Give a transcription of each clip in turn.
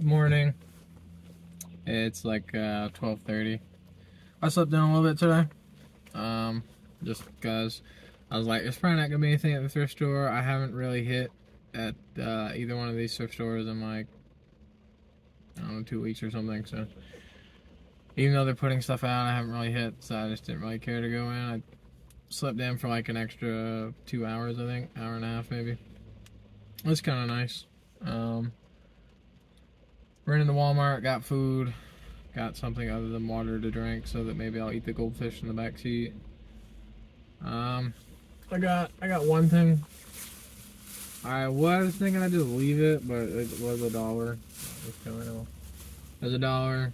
Morning. It's like 12:30. I slept down a little bit today. Just because I was like, it's probably not gonna be anything at the thrift store. I haven't really hit at either one of these thrift stores in like, I don't know, 2 weeks or something. So even though they're putting stuff out, I haven't really hit. So I just didn't really care to go in. I slept in for like an extra 2 hours, I think, hour and a half maybe. It's kind of nice. Ran into Walmart, got food, got something other than water to drink, so that maybe I'll eat the goldfish in the back seat. I got one thing. I was thinking I'd just leave it, but it was $1. There's $1.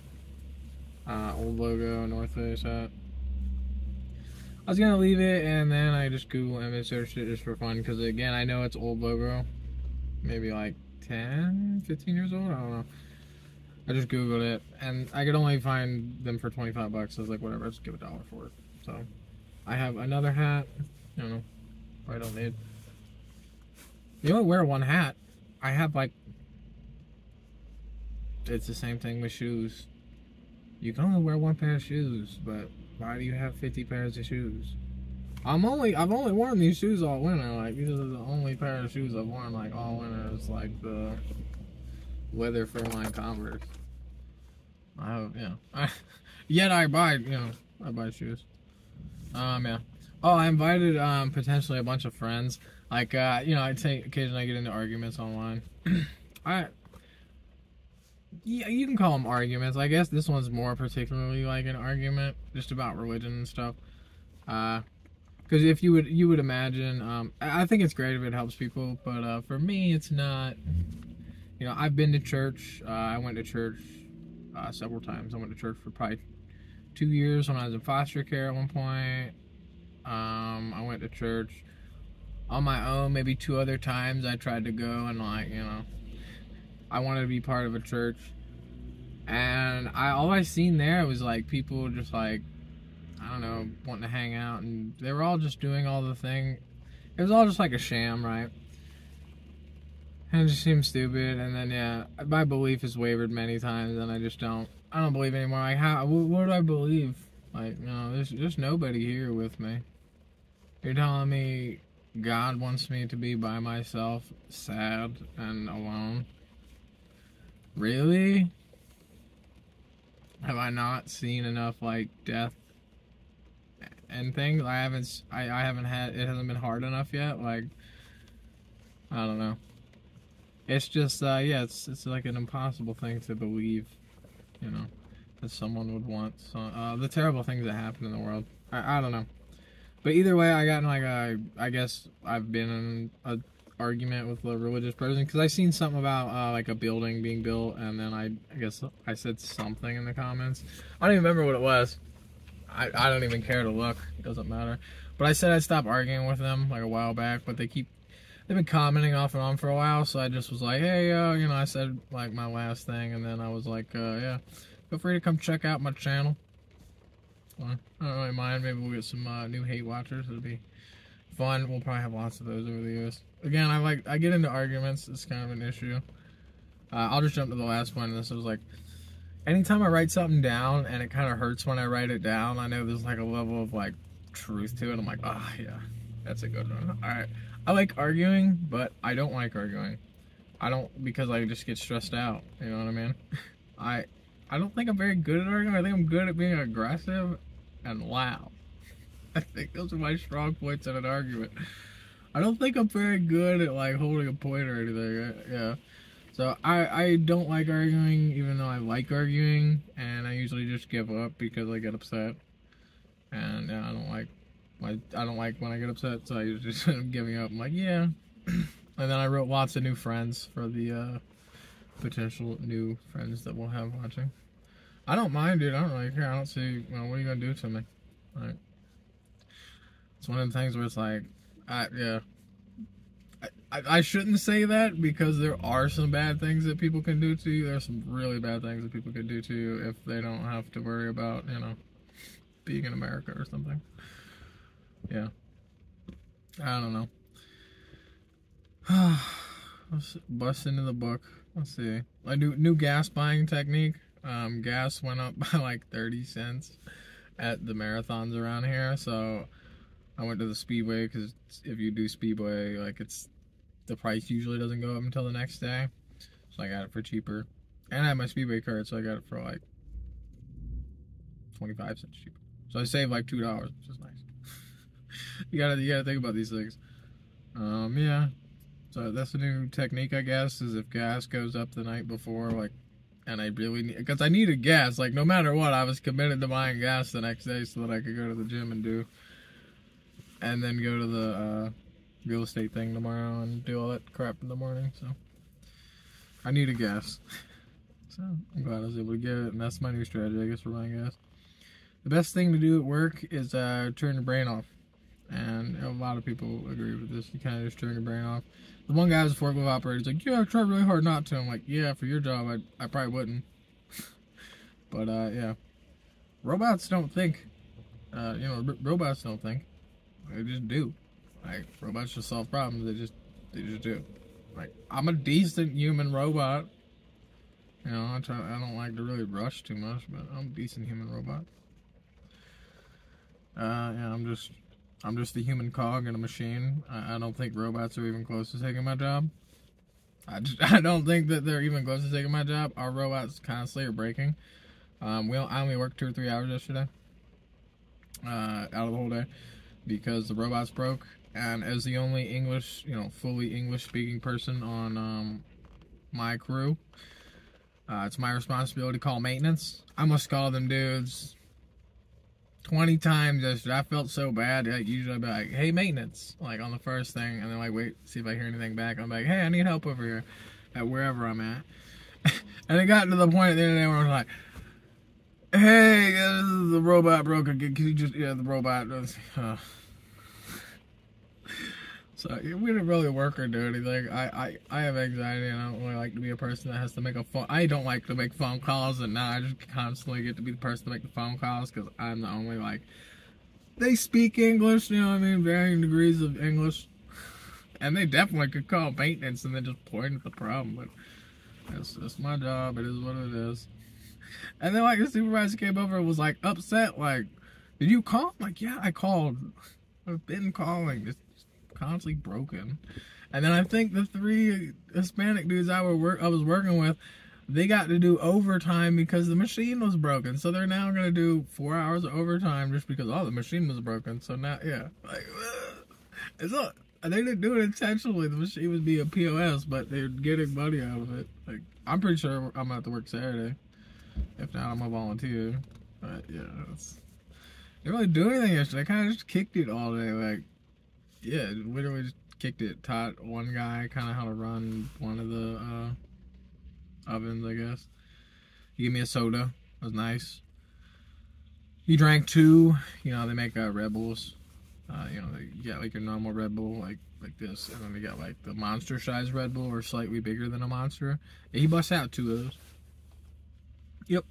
Old logo, North Face hat. I was gonna leave it, and then I just Google image searched it just for fun, because again, I know it's old logo, maybe like 10, 15 years old, I don't know. I just Googled it, and I could only find them for 25 bucks. I was like, whatever, I'll just give $1 for it. So, I have another hat. I don't know. I don't need. You only wear one hat. I have like. It's the same thing with shoes. You can only wear one pair of shoes, but why do you have 50 pairs of shoes? I've only worn these shoes all winter. Like, these are the only pair of shoes I've worn like all winter. It's like the Weather for my Converse. I hope, yeah. Yet I buy, I buy shoes. Yeah. Oh, I invited potentially a bunch of friends. Like, occasionally I get into arguments online. Yeah, you can call them arguments. I guess this one's more particularly like an argument, just about religion and stuff. Because if you would imagine, I think it's great if it helps people, but for me, it's not. I've been to church. I went to church several times. I went to church for probably 2 years when I was in foster care at one point. I went to church on my own maybe 2 other times. I tried to go and I wanted to be part of a church. And all I seen there was like people just like, I don't know, wanting to hang out, and they were all just doing all the thing. It was all just like a sham, right? And it just seemed stupid, and then, yeah, my belief has wavered many times, and I don't believe anymore. Like, what do I believe? Like, there's nobody here with me. You're telling me God wants me to be by myself, sad and alone? Really? Have I not seen enough, like, death and things? I haven't had, it hasn't been hard enough yet, like, I don't know. It's just, yeah, it's like an impossible thing to believe, that someone would want. So, the terrible things that happen in the world. I don't know. But either way, I got in like I guess I've been in an argument with a religious person, because I seen something about like a building being built, and then I guess I said something in the comments. I don't even remember what it was. I don't even care to look. It doesn't matter. But I said I'd stop arguing with them like a while back, but they've been commenting off and on for a while, so I just was like, hey, I said, like, my last thing, and then I was like, yeah, feel free to come check out my channel. I don't really mind. Maybe we'll get some new hate watchers. It'll be fun. We'll probably have lots of those over the years. Again, I get into arguments. It's kind of an issue. I'll just jump to the last one. This was like, anytime I write something down, and it kind of hurts when I write it down, I know there's like a level of, like, truth to it. I'm like, yeah, that's a good one. All right. I like arguing, but I don't like arguing. Because I just get stressed out, you know what I mean? I don't think I'm very good at arguing. I think I'm good at being aggressive and loud. I think those are my strong points in an argument. I don't think I'm very good at, like, holding a point or anything, yeah. So I don't like arguing, even though I like arguing, and I usually just give up because I get upset. And yeah, I don't like when I get upset, so I usually just end up giving up. I'm like, yeah. And then I wrote lots of new friends for the potential new friends that we'll have watching. I don't mind, dude. I don't really care. I don't see, what are you gonna do to me? Like, it's one of the things where it's like, yeah. I shouldn't say that, because there are some bad things that people can do to you. There's some really bad things that people can do to you if they don't have to worry about, being in America or something. Yeah. I don't know. Let's bust into the book. Let's see. A new gas buying technique. Gas went up by like 30 cents at the marathons around here, so I went to the Speedway because if you do Speedway, like the price usually doesn't go up until the next day. So I got it for cheaper. And I had my Speedway card, so I got it for like 25 cents cheaper. So I saved like $2, which is nice. you gotta think about these things. Yeah. So that's the new technique, I guess, is if gas goes up the night before, like, and I really need, because I needed gas, like, no matter what, I was committed to buying gas the next day so that I could go to the gym and then go to the real estate thing tomorrow and do all that crap in the morning. So I needed gas. So I'm glad I was able to get it, and that's my new strategy, I guess, for buying gas. The best thing to do at work is turn your brain off. And a lot of people agree with this. You kind of just turn your brain off. The one guy was a forklift operator. He's like, yeah, I tried really hard not to. I'm like, yeah, for your job, I probably wouldn't. But, yeah. Robots don't think. Robots don't think. They just do. Like, robots just solve problems. They just do. Like, I'm a decent human robot. You know, I don't like to really rush too much, but I'm a decent human robot. Yeah, I'm just a human cog in a machine. I don't think robots are even close to taking my job. I don't think that they're even close to taking my job. Our robots constantly are breaking. I only worked 2 or 3 hours yesterday. Out of the whole day. Because the robots broke. And as the only English, fully English speaking person on my crew, it's my responsibility to call maintenance. I must call them dudes 20 times yesterday. I felt so bad. Like, usually I'd be like, hey, maintenance, like on the first thing, and then like wait, see if I hear anything back. I'm like, hey, I need help over here at wherever I'm at. And it got to the point at the end of the day where I was like, hey, the robot broke again. Can you just, the robot does. So we didn't really work or do anything. I have anxiety, and I don't really like to be a person that has to make a phone. I don't like to make phone calls, and now I just constantly get to be the person to make the phone calls because I'm the only, like, they speak English, you know what I mean, varying degrees of English, and they definitely could call maintenance and then just point at the problem, but that's my job. It is what it is. And then, like, the supervisor came over and was like upset, like, did you call? I'm like, yeah, I called. I've been calling. It's constantly broken. And then I think the 3 Hispanic dudes I was working with, they got to do overtime because the machine was broken. So they're now gonna do 4 hours of overtime just because the machine was broken. So now, yeah, like, it's not. They didn't do it intentionally. The machine was being POS, but they're getting money out of it. Like, I'm pretty sure I'm gonna have to work Saturday. If not, I'm a volunteer. But yeah, they didn't really do anything yesterday. They kind of just kicked it all day. Like, yeah, literally just kicked it. Taught one guy kind of how to run one of the ovens, I guess. He gave me a soda. It was nice. He drank 2. They make Red Bulls. They get like your normal Red Bull, like this, and then they got like the monster size Red Bull, or slightly bigger than a monster. And he busts out 2 of those. Yep.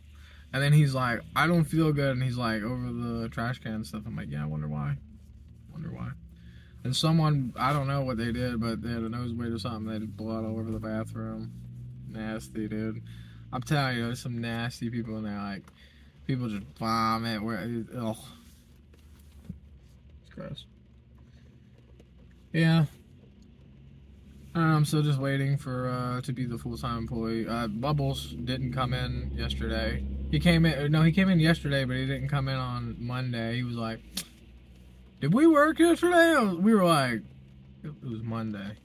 And then he's like, I don't feel good, and he's like, over the trash can and stuff. I'm like, yeah, I wonder why. And someone, I don't know what they did, but they had a nosebleed or something. They had blood all over the bathroom. Nasty, dude. I'm telling you, there's some nasty people in there. Like, people just vomit. Ugh. It's gross. Yeah. I'm still just waiting for to be the full-time employee. Bubbles didn't come in yesterday. He came in yesterday, but he didn't come in on Monday. He was like, did we work yesterday? We were like, it was Monday.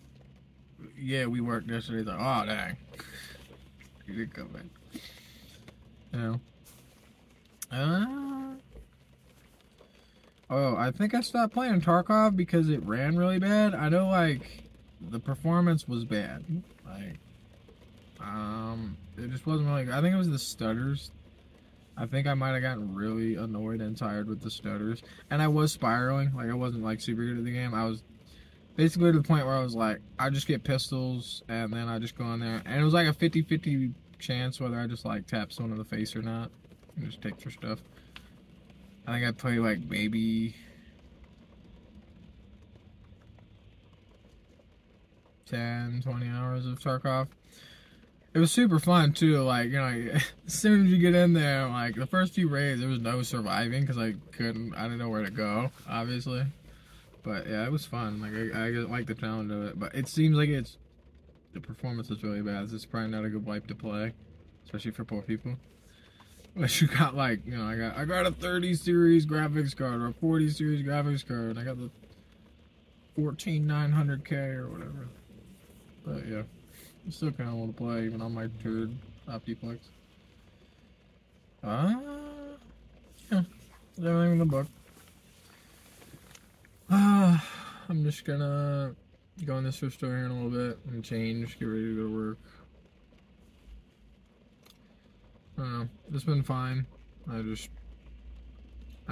Yeah, we worked yesterday. He's like, oh, dang. He didn't come in. I think I stopped playing Tarkov because it ran really bad. I know, like, the performance was bad. Like, it just wasn't really, I think it was the stutters. I think I might have gotten really annoyed and tired with the stutters. And I was spiraling. Like, I wasn't, like, super good at the game. I was basically to the point where I was like, I just get pistols, and then I just go in there. And it was like a 50-50 chance whether I just, like, tap someone in the face or not. And just take their stuff. I think I played, like, maybe 10, 20 hours of Tarkov. It was super fun too. Like, you know, as soon as you get in there, like the first few raids, there was no surviving because I didn't know where to go, obviously. But yeah, it was fun. Like I like the challenge of it. But it seems like the performance is really bad. This is probably not a good wipe to play, especially for poor people. But you got like, you know, I got a 30 series graphics card or a 40 series graphics card. I got the 14900K or whatever. But yeah, I still kind of want to play even on my turd Optiplex. Yeah, everything in the book. I'm just gonna go in this thrift store here in a little bit and change, get ready to go to work. I don't know, it's been fine. I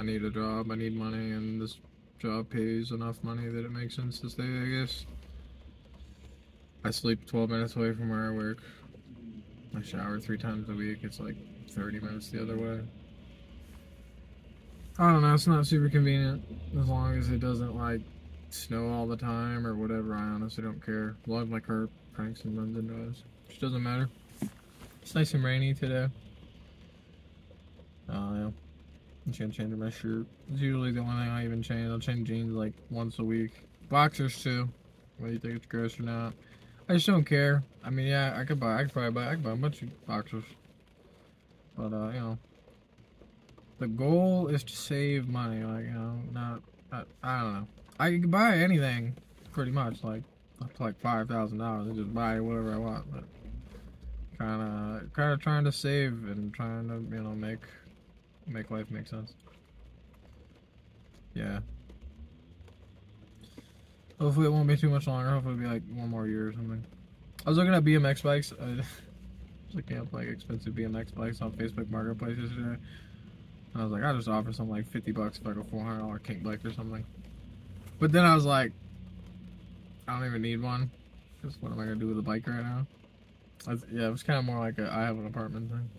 need a job, I need money, and this job pays enough money that it makes sense to stay, I guess. I sleep 12 minutes away from where I work. I shower 3 times a week. It's like 30 minutes the other way. I don't know, it's not super convenient as long as it doesn't like snow all the time or whatever. I honestly don't care. A lot of my car cranks and runs into us. Just doesn't matter. It's nice and rainy today. Yeah. I'm just gonna change my shirt. It's usually the only thing I even change. I'll change jeans like once a week. Boxers too. Whether you think it's gross or not. I just don't care. I mean, yeah, I could buy a bunch of boxers. But, you know, the goal is to save money. Like, you know, I don't know. I can buy anything, pretty much, like, up to like $5,000 and just buy whatever I want. But kind of trying to save and trying to, you know, make life make sense. Yeah. Hopefully it won't be too much longer. Hopefully it'll be like 1 more year or something. I was looking at BMX bikes. I was looking up like expensive BMX bikes on Facebook Marketplace yesterday. And I was like, I'll just offer something like $50 for like a $400 kink bike or something. But then I was like, I don't even need one. Because what am I going to do with a bike right now? Yeah, it was kind of more like I have an apartment thing.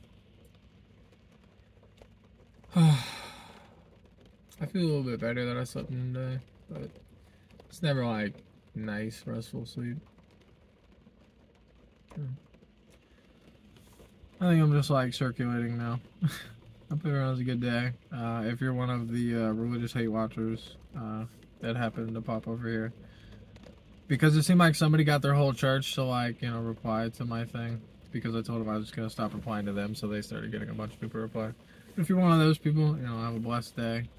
I feel a little bit better that I slept in today. But it's never like nice, restful sleep. I think I'm just like circulating now. Hope everyone has a good day. If you're one of the religious hate watchers that happened to pop over here, because it seemed like somebody got their whole church to like, you know, reply to my thing, because I told them I was just gonna stop replying to them, so they started getting a bunch of people to reply. But if you're one of those people, you know, have a blessed day.